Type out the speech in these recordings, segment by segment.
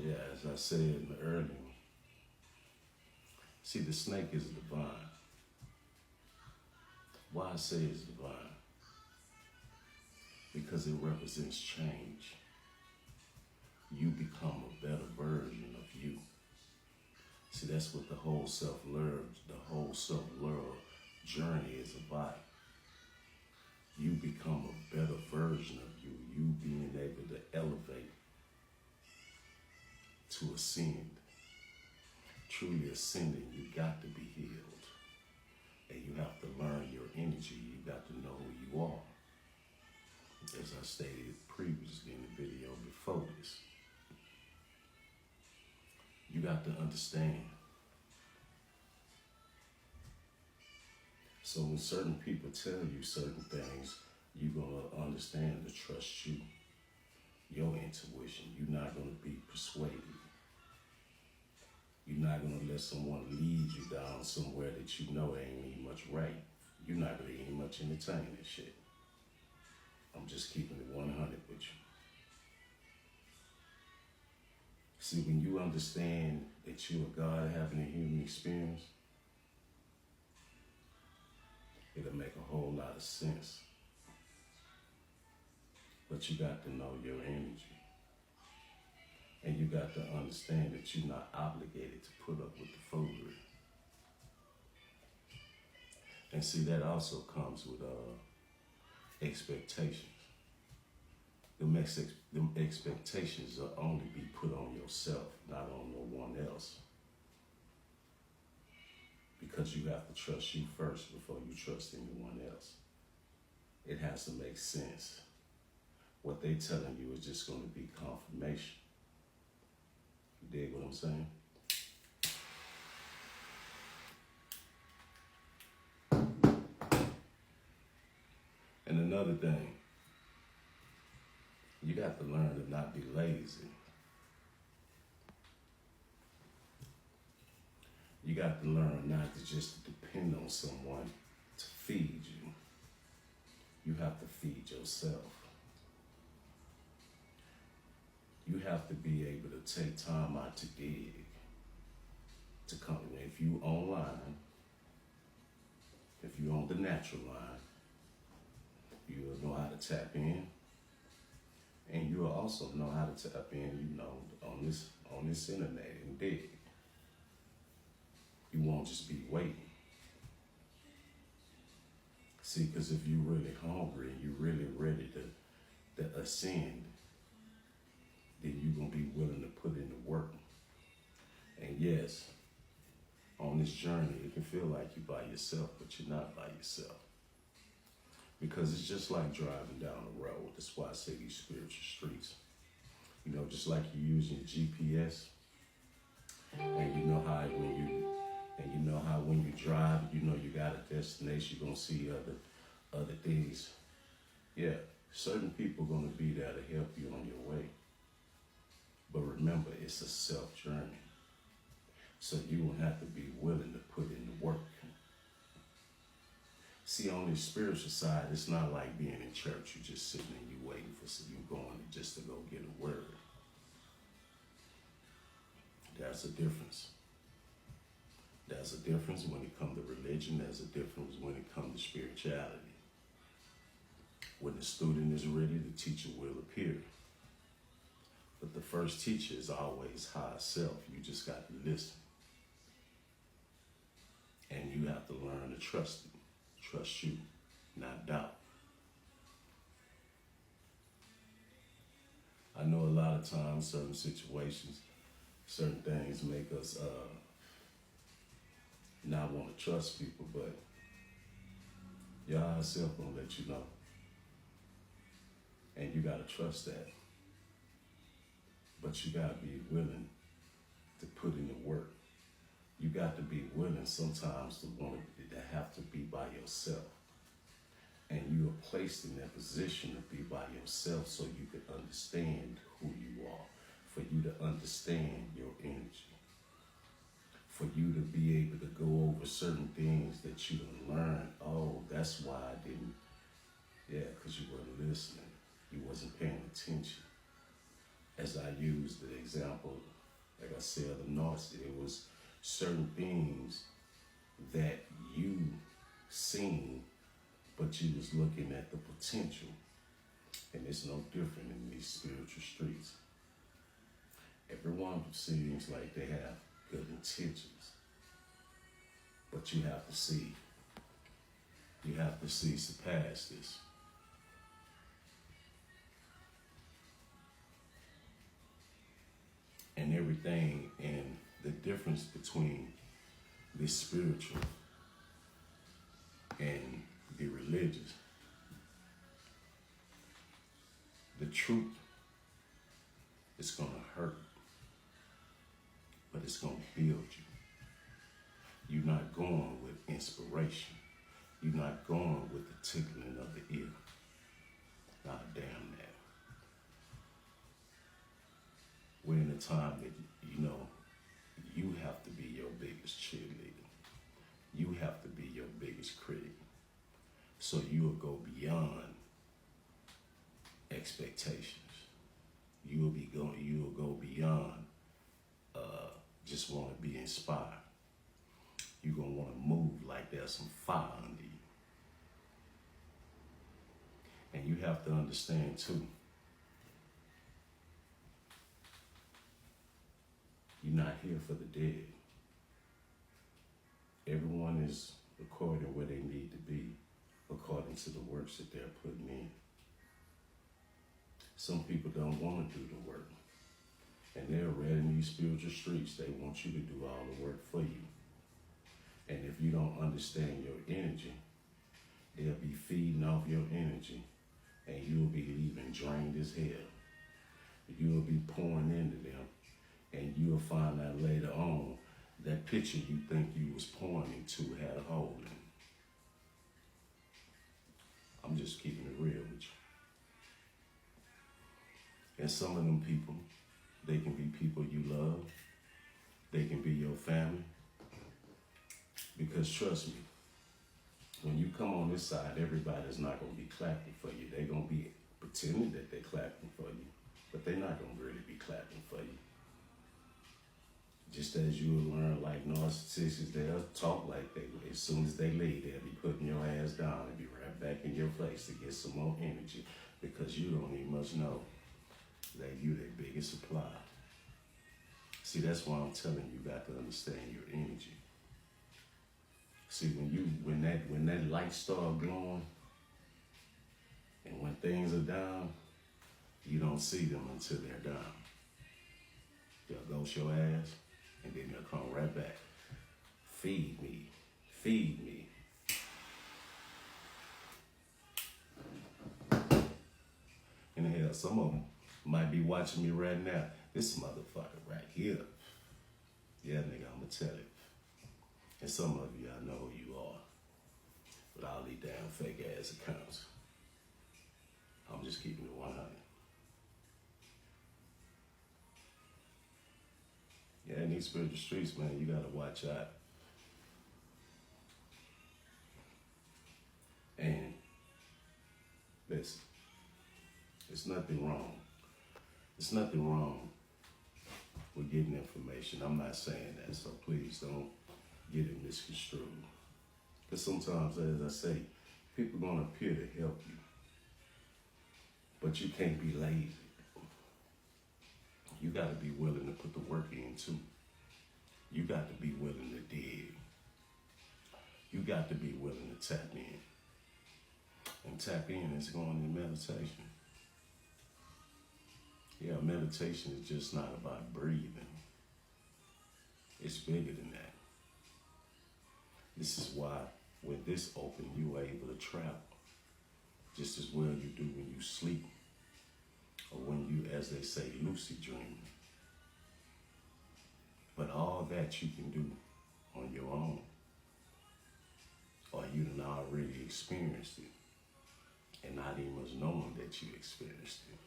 Yeah, as I said earlier, see, the snake is divine. Why I say it's divine? Because it represents change. You become a better version of you. See, that's what the whole self-love journey is about. You become a better version of you. You being able to elevate, to ascend. Truly ascending, you got to be healed. And you have to learn your energy. You got to know who you are. As I stated previously in the video before this, you got to understand. So when certain people tell you certain things, you're going to understand to trust you, your intuition. You're not going to be persuaded. You're not going to let someone lead you down somewhere that you know ain't even much right. You're not going to even much entertain that shit. I'm just keeping it 100 with you. See, when you understand that you are God having a human experience, it'll make a whole lot of sense. But you got to know your energy. And you got to understand that you're not obligated to put up with the foolery. And see, that also comes with expectations. Them expectations will only be put on yourself, not on no one else. Because you have to trust you first before you trust anyone else. It has to make sense. What they telling you is just going to be confirmation. You dig what I'm saying? And another thing, you got to learn to not be lazy. You got to learn not to just depend on someone to feed you. You have to feed yourself. You have to be able to take time out to dig, to come. If you online, if you're on the natural line, you'll know how to tap in, and you'll also know how to tap in, on this internet and dig. You won't just be waiting. See, because if you're really hungry and you're really ready to ascend, then you're going to be willing to put in the work. And yes, on this journey, it can feel like you're by yourself, but you're not by yourself. Because it's just like driving down the road. That's why I say these spiritual streets. Just like you're using GPS, and you know how when you drive, you got a destination, you're gonna see other things. Yeah, certain people are gonna be there to help you on your way. But remember, it's a self journey. So you will have to be willing to put in the work. See, on the spiritual side, it's not like being in church. You're just sitting and you waiting for you going just to go get a word. There's a difference. There's a difference when it comes to religion. There's a difference when it comes to spirituality. When the student is ready, the teacher will appear. But the first teacher is always higher self. You just got to listen. And you have to learn to trust him. Trust you, not doubt. I know a lot of times, certain situations, certain things make us not want to trust people, but your higher self gonna let you know. And you gotta trust that. But you gotta be willing to put in the work. You got to be willing sometimes to have to be by yourself. And you are placed in that position to be by yourself so you can understand who you are, for you to understand your energy, for you to be able to go over certain things that you done learned. Oh, that's why I didn't. Yeah, because you weren't listening. You wasn't paying attention. as I used the example, like I said, of the narcissist, it was certain things that you seen, but you was looking at the potential. And it's no different in these spiritual streets. Everyone seems like they have good intentions, but you have to see surpass this. And everything, and the difference between the spiritual and the religious. The truth is gonna hurt, but it's gonna build you. You're not going with inspiration. You're not going with the tickling of the ear. Nah, damn that. We're in a time that, you have to be your biggest cheerleader. You have to be your biggest critic. So you will go beyond expectations. You will go beyond just want to be inspired. You're going to want to move like there's some fire under you. And you have to understand too, you're not here for the dead. Everyone is according where they need to be, according to the works that they're putting in. Some people don't want to do the work. And they're right in these spiritual streets. They want you to do all the work for you. And if you don't understand your energy, they'll be feeding off your energy, and you'll be leaving drained as hell. You'll be pouring into them, and you'll find out later on that pitcher you think you was pouring into had a hole in it. I'm just keeping it real with you. And some of them people, they can be people you love. They can be your family. Because trust me, when you come on this side, everybody's not going to be clapping for you. They're going to be pretending that they're clapping for you, but they're not going to really be clapping for you. Just as you will learn, like narcissists, they'll talk like they, as soon as they leave, they'll be putting your ass down and be right back in your face to get some more energy, because you don't even much know that you their biggest supply. See, that's why I'm telling you, you got to understand your energy. See, when that light start glowing, and when things are down, you don't see them until they're down. They'll ghost your ass, and then they'll come right back. Feed me, feed me. And hell, some of them might be watching me right now. This motherfucker right here. Yeah, nigga, I'ma tell it. And some of you, I know who you are. With all these damn fake ass accounts. I'm just keeping it 100. Yeah, in these spiritual streets, man, you gotta watch out. And listen, there's nothing wrong. There's nothing wrong with getting information. I'm not saying that, so please don't get it misconstrued. Because sometimes, as I say, people are gonna appear to help you, but you can't be lazy. You gotta be willing to put the work in too. You got to be willing to dig. You got to be willing to tap in. And tap in is going in meditation. Yeah, meditation is just not about breathing. It's bigger than that. This is why when this open, you are able to travel just as well you do when you sleep, or when you, as they say, lucid dreaming. But all that you can do on your own, or you done already experienced it, and not even much knowing that you experienced it.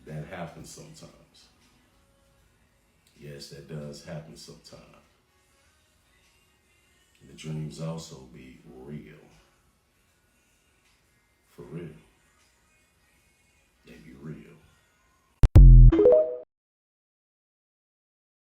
That happens sometimes. Yes, that does happen sometimes. The dreams also be real. For real.